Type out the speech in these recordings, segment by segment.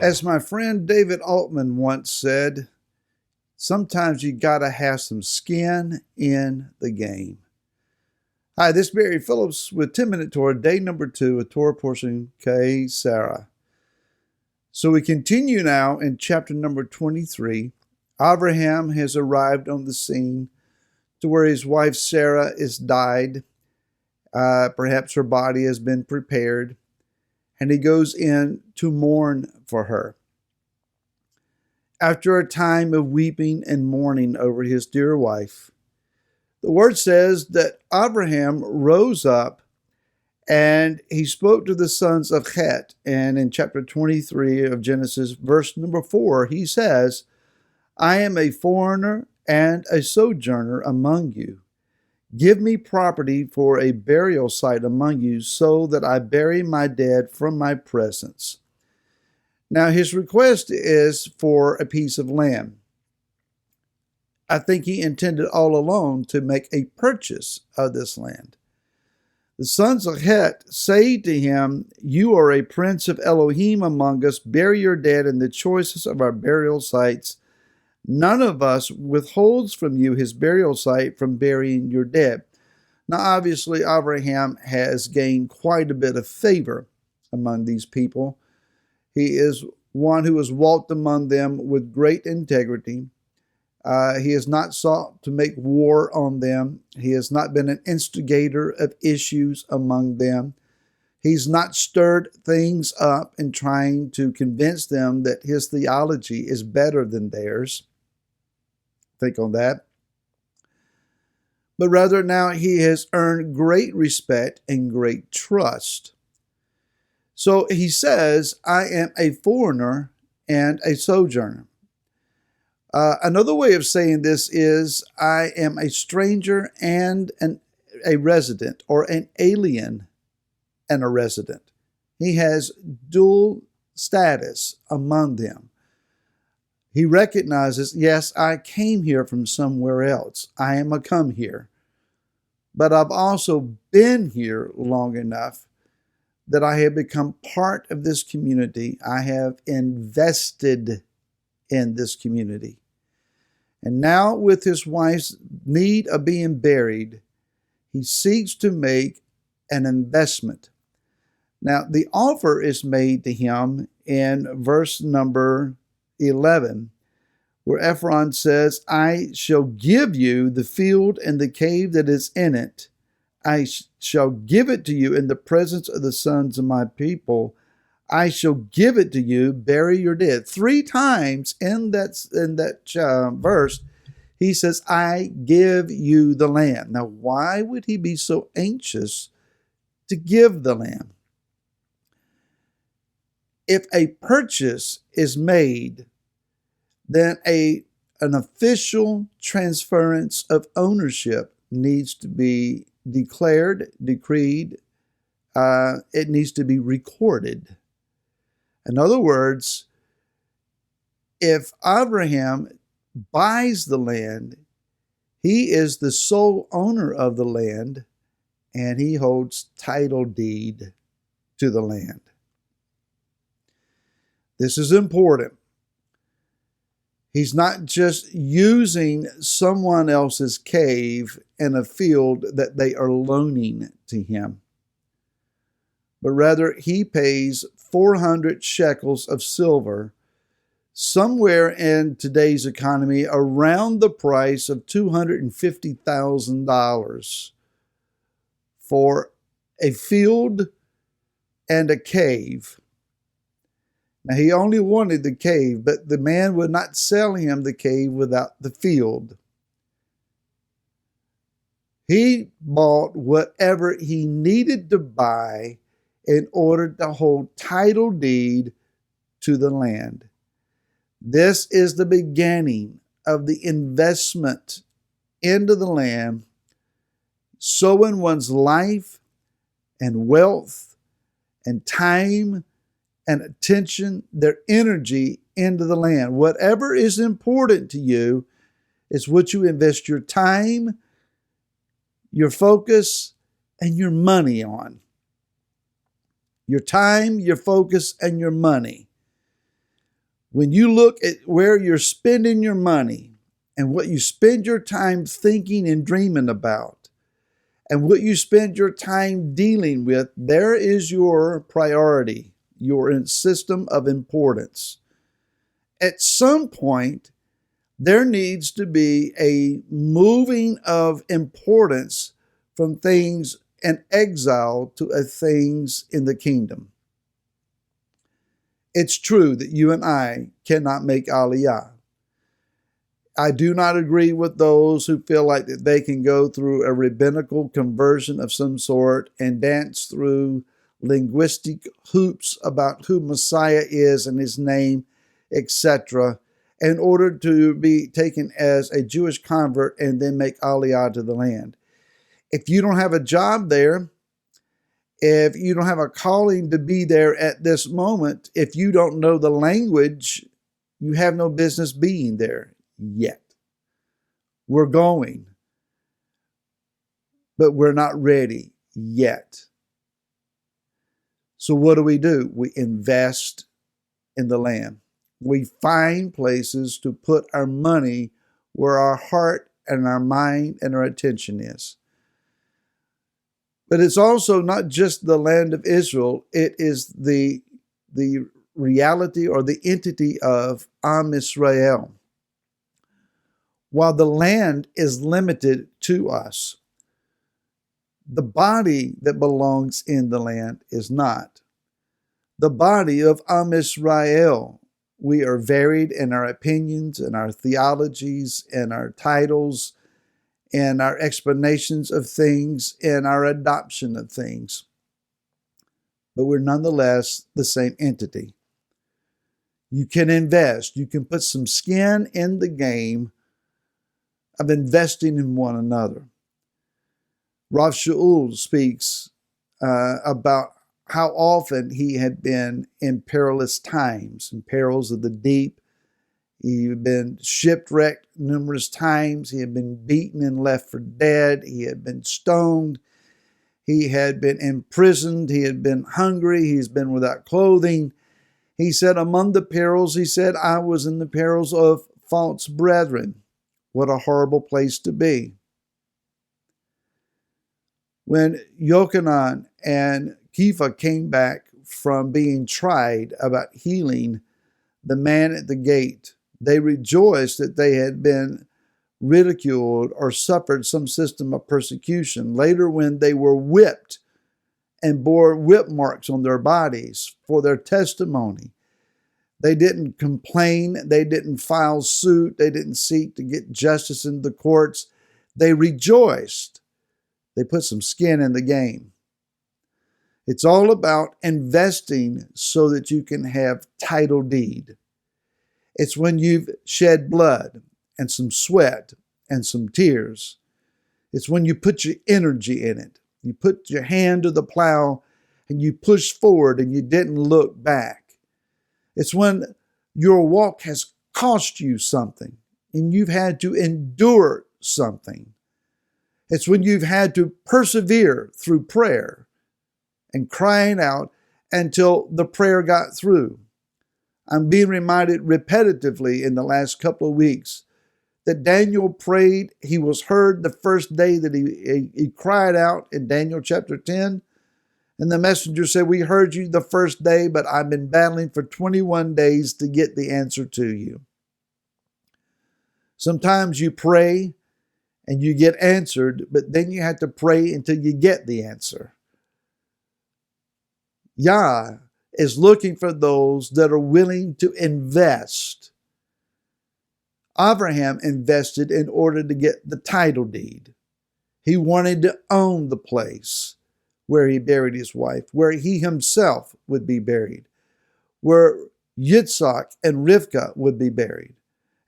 As my friend David Altman once said, sometimes you gotta have some skin in the game. Hi, this is Barry Phillips with 10-Minute Torah, day number 2 of Torah portion Chayei. So we continue now in chapter number 23. Abraham has arrived on the scene to where his wife Sarah is died. Perhaps her body has been prepared, and he goes in to mourn for her. After a time of weeping and mourning over his dear wife, the word says that Abraham rose up and he spoke to the sons of Het. And in chapter 23 of Genesis, verse number 4, he says, I am a foreigner and a sojourner among you. Give me property for a burial site among you, so that I bury my dead from my presence. Now, his request is for a piece of land. I think he intended all along to make a purchase of this land. The sons of Het say to him, You are a prince of Elohim among us. Bury your dead in the choicest of our burial sites. None of us withholds from you his burial site from burying your dead. Now, obviously, Abraham has gained quite a bit of favor among these people. He is one who has walked among them with great integrity. He has not sought to make war on them. He has not been an instigator of issues among them. He's not stirred things up in trying to convince them that his theology is better than theirs. Think on that. But rather now he has earned great respect and great trust. So he says, I am a foreigner and a sojourner. Another way of saying this is, I am a stranger and a resident, or an alien and a resident. He has dual status among them. He recognizes, yes, I came here from somewhere else. I am a come here. But I've also been here long enough that I have become part of this community. I have invested in this community. And now, with his wife's need of being buried, he seeks to make an investment. Now, the offer is made to him in verse number 11, where Ephron says, I shall give you the field and the cave that is in it. I shall give it to you in the presence of the sons of my people. I shall give it to you, bury your dead. 3 times in that verse, he says, I give you the land. Now, why would he be so anxious to give the land? If a purchase is made, then an official transference of ownership needs to be declared, decreed. It needs to be recorded. In other words, if Abraham buys the land, he is the sole owner of the land, and he holds title deed to the land. This is important. He's not just using someone else's cave and a field that they are loaning to him, but rather he pays 400 shekels of silver, somewhere in today's economy around the price of $250,000 for a field and a cave. Now, he only wanted the cave, but the man would not sell him the cave without the field. He bought whatever he needed to buy in order to hold title deed to the land. This is the beginning of the investment into the land, sowing one's life and wealth and time and attention, their energy into the land. Whatever is important to you is what you invest your time, your focus, and your money on. Your time, your focus, and your money. When you look at where you're spending your money and what you spend your time thinking and dreaming about, and what you spend your time dealing with, there is your priority, your system of importance. At some point, there needs to be a moving of importance from things in exile to things in the kingdom. It's true that you and I cannot make Aliyah. I do not agree with those who feel like that they can go through a rabbinical conversion of some sort and dance through linguistic hoops about who Messiah is and his name, etc., in order to be taken as a Jewish convert and then make Aliyah to the land. If you don't have a job there, if you don't have a calling to be there at this moment, if you don't know the language, you have no business being there yet. We're going, but we're not ready yet. So what do? We invest in the land. We find places to put our money where our heart and our mind and our attention is. But it's also not just the land of Israel. It is the reality or the entity of Am Israel. While the land is limited to us, the body that belongs in the land is not. The body of Am Israel, we are varied in our opinions and our theologies and our titles and our explanations of things and our adoption of things. But we're nonetheless the same entity. You can invest. You can put some skin in the game of investing in one another. Rav Shaul speaks about how often he had been in perilous times, in perils of the deep. He had been shipwrecked numerous times. He had been beaten and left for dead. He had been stoned. He had been imprisoned. He had been hungry. He's been without clothing. He said, among the perils, he said, I was in the perils of false brethren. What a horrible place to be. When Yochanan and Kepha came back from being tried about healing the man at the gate, they rejoiced that they had been ridiculed or suffered some system of persecution. Later, when they were whipped and bore whip marks on their bodies for their testimony, they didn't complain. They didn't file suit. They didn't seek to get justice in the courts. They rejoiced. They put some skin in the game. It's all about investing so that you can have title deed. It's when you've shed blood and some sweat and some tears. It's when you put your energy in it. You put your hand to the plow and you push forward and you didn't look back. It's when your walk has cost you something and you've had to endure something. It's when you've had to persevere through prayer and crying out until the prayer got through. I'm being reminded repetitively in the last couple of weeks that Daniel prayed. He was heard the first day that he cried out in Daniel chapter 10. And the messenger said, we heard you the first day, but I've been battling for 21 days to get the answer to you. Sometimes you pray and you get answered, but then you have to pray until you get the answer. Yah is looking for those that are willing to invest. Abraham invested in order to get the title deed. He wanted to own the place where he buried his wife, where he himself would be buried, where Yitzhak and Rivka would be buried,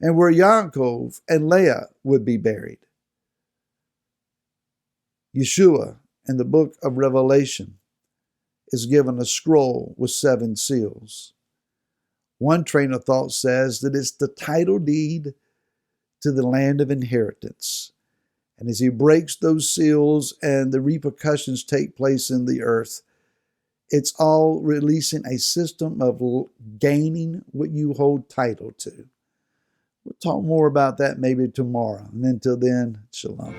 and where Yaakov and Leah would be buried. Yeshua in the book of Revelation is given a scroll with 7 seals. One train of thought says that it's the title deed to the land of inheritance. And as he breaks those seals and the repercussions take place in the earth, it's all releasing a system of gaining what you hold title to. We'll talk more about that maybe tomorrow. And until then, shalom.